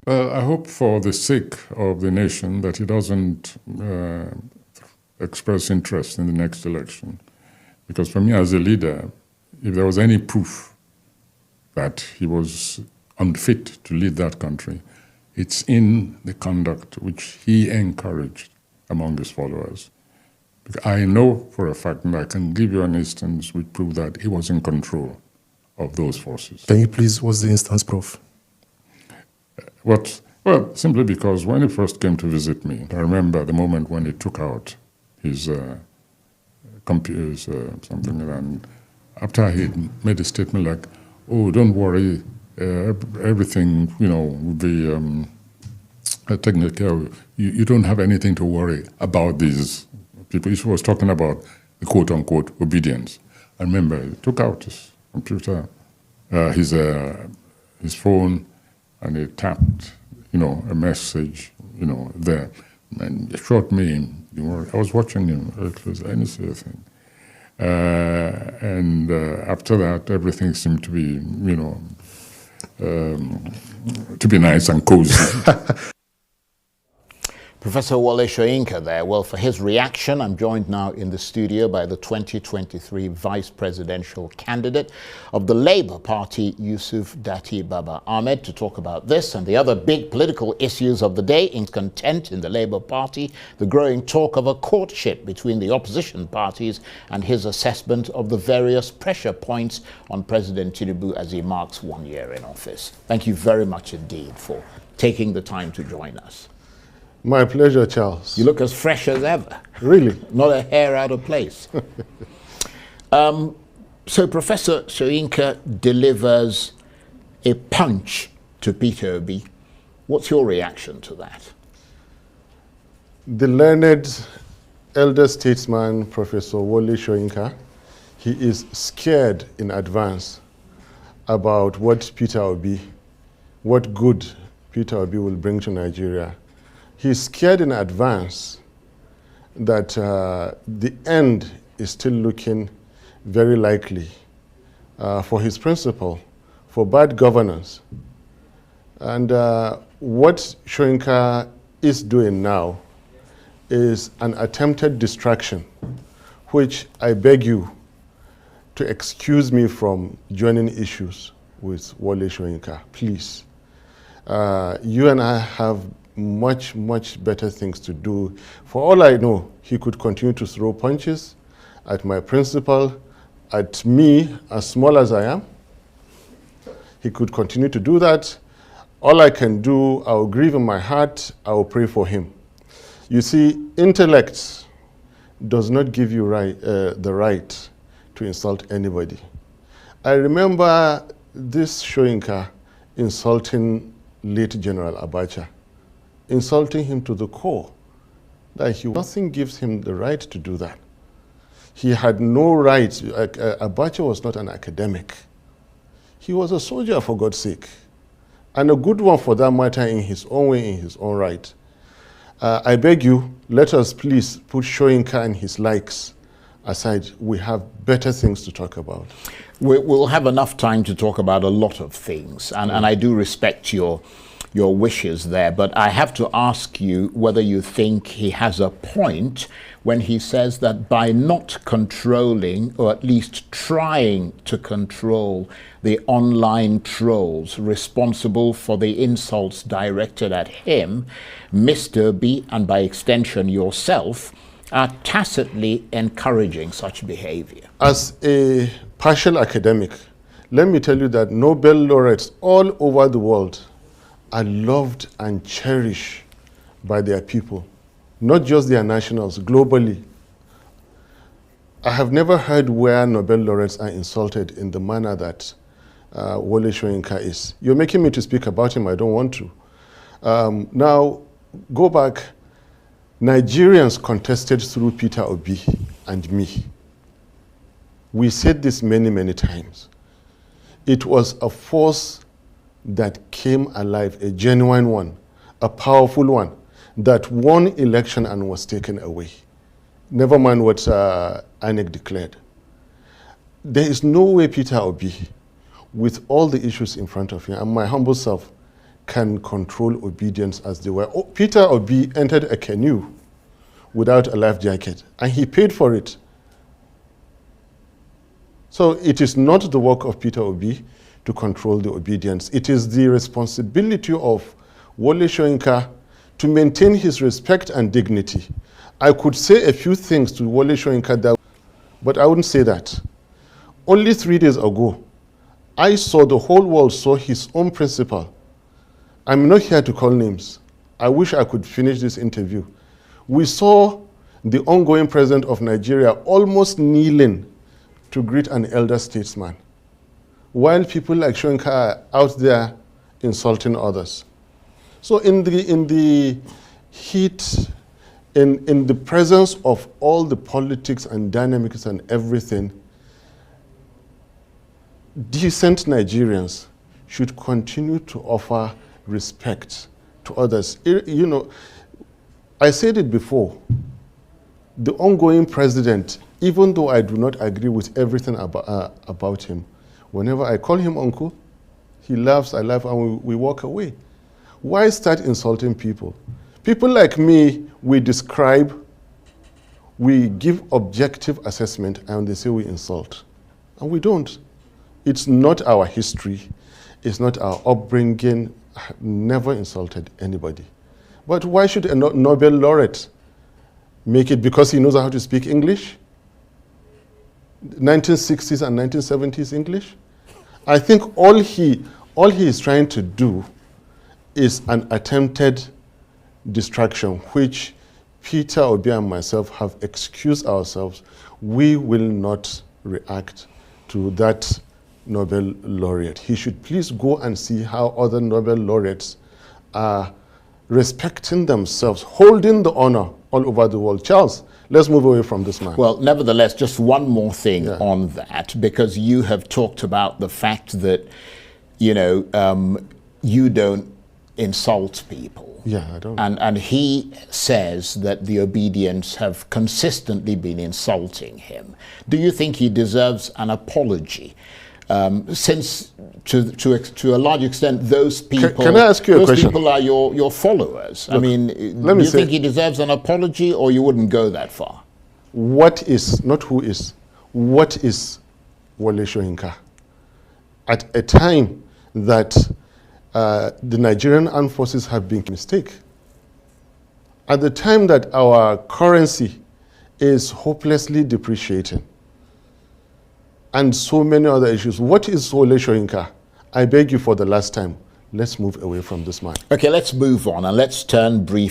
Well, I hope for the sake of the nation that he doesn't express interest in the next election. Because for me as a leader, if there was any proof that he was unfit to lead that country, it's in the conduct which he encouraged among his followers. I know for a fact, and I can give you an instance which proved that he was in control of those forces. Can you please, what's the instance, Prof? Well, simply because when he first came to visit me, I remember the moment when he took out his computers, something like that, and after he made a statement like, oh, don't worry, everything, will be taken care of. You don't have anything to worry about these people. He was talking about the quote-unquote obedience. I remember he took out his computer, his phone, and he tapped, a message, there. And he shot me. I was watching him. It was any sort of thing. And after that, everything seemed to be, to be nice and cozy. Professor Wale Soynka there. Well, for his reaction, I'm joined now in the studio by the 2023 vice presidential candidate of the Labour Party, Yusuf Datti Baba Amed, to talk about this and the other big political issues of the day. In content in the Labour Party, the growing talk of a courtship between the opposition parties, and his assessment of the various pressure points on President Tinubu as he marks 1 year in office. Thank you very much indeed for taking the time to join us. My pleasure, Charles. You look as fresh as ever. Really? Not a hair out of place. So Professor Soynka delivers a punch to Peter Obi. What's your reaction to that? The learned elder statesman, Professor Wale Soynka, he is scared in advance about what good Peter Obi will bring to Nigeria. He's scared in advance that the end is still looking very likely for his principle, for bad governance. And what Soynka is doing now is an attempted distraction, which I beg you to excuse me from joining issues with Wale Soynka, please. You and I have much better things to do. For all I know, he could continue to throw punches at my principal, at me, as small as I am. He could continue to do that. All I can do, I will grieve in my heart, I will pray for him. You see, intellect does not give you the right to insult anybody. I remember this Soynka insulting late General Abacha, insulting him to the core, that nothing gives him the right to do that. He had no right. Abacha was not an academic. He was a soldier, for God's sake, and a good one for that matter, in his own way, in his own right. I beg you, let us please put Soynka and his likes aside. We have better things to talk about. We'll have enough time to talk about a lot of things, and I do respect your wishes there, but I have to ask you whether you think he has a point when he says that by not controlling, or at least trying to control, the online trolls responsible for the insults directed at him, Mr. Obi, and by extension yourself, are tacitly encouraging such behavior. As a partial academic, let me tell you that Nobel laureates all over the world are loved and cherished by their people, not just their nationals, globally. I have never heard where Nobel laureates are insulted in the manner that Wale Soynka is. You're making me to speak about him, I don't want to. Now, go back. Nigerians contested through Peter Obi and me. We said this many times. It was a force that came alive, a genuine one, a powerful one, that won election and was taken away. Never mind what INEC declared. There is no way Peter Obi, with all the issues in front of him, and my humble self, can control obedience as they were. Peter Obi entered a canoe without a life jacket, and he paid for it. So it is not the work of Peter Obi to control the obedience. It is the responsibility of Wale Soynka to maintain his respect and dignity. I could say a few things to Wale Soynka, but I wouldn't say that. Only 3 days ago, I saw the whole world saw his own principal. I'm not here to call names. I wish I could finish this interview. We saw the ongoing president of Nigeria almost kneeling to greet an elder statesman, while people like Soynka are out there insulting others. So in the heat, in the presence of all the politics and dynamics and everything, decent Nigerians should continue to offer respect to others. You know, I said it before, the ongoing president, even though I do not agree with everything about him, whenever I call him uncle, he laughs, I laugh, and we walk away. Why start insulting people? People like me, we describe, we give objective assessment, and they say we insult. And we don't. It's not our history. It's not our upbringing. I've never insulted anybody. But why should a Nobel laureate make it because he knows how to speak English? 1960s and 1970s English? I think all he is trying to do is an attempted distraction, which Peter Obi and myself have excused ourselves. We will not react to that Nobel laureate. He should please go and see how other Nobel laureates are respecting themselves, holding the honor all over the world. Charles, let's move away from this man. Well, nevertheless, just one more thing on that, because you have talked about the fact that, you know, you don't insult people. Yeah, I don't. And he says that the obedience have consistently been insulting him. Do you think he deserves an apology? Since to a large extent those people, can I ask you a question? Those people are your followers. Look, I mean, do you think he deserves an apology, or you wouldn't go that far? What is, not who is, what is Wale Soynka? At a time that the Nigerian armed forces have been a mistake, at the time that our currency is hopelessly depreciating, and so many other issues. What is Wale Soynka? I beg you for the last time, let's move away from this man. Okay, let's move on and let's turn briefly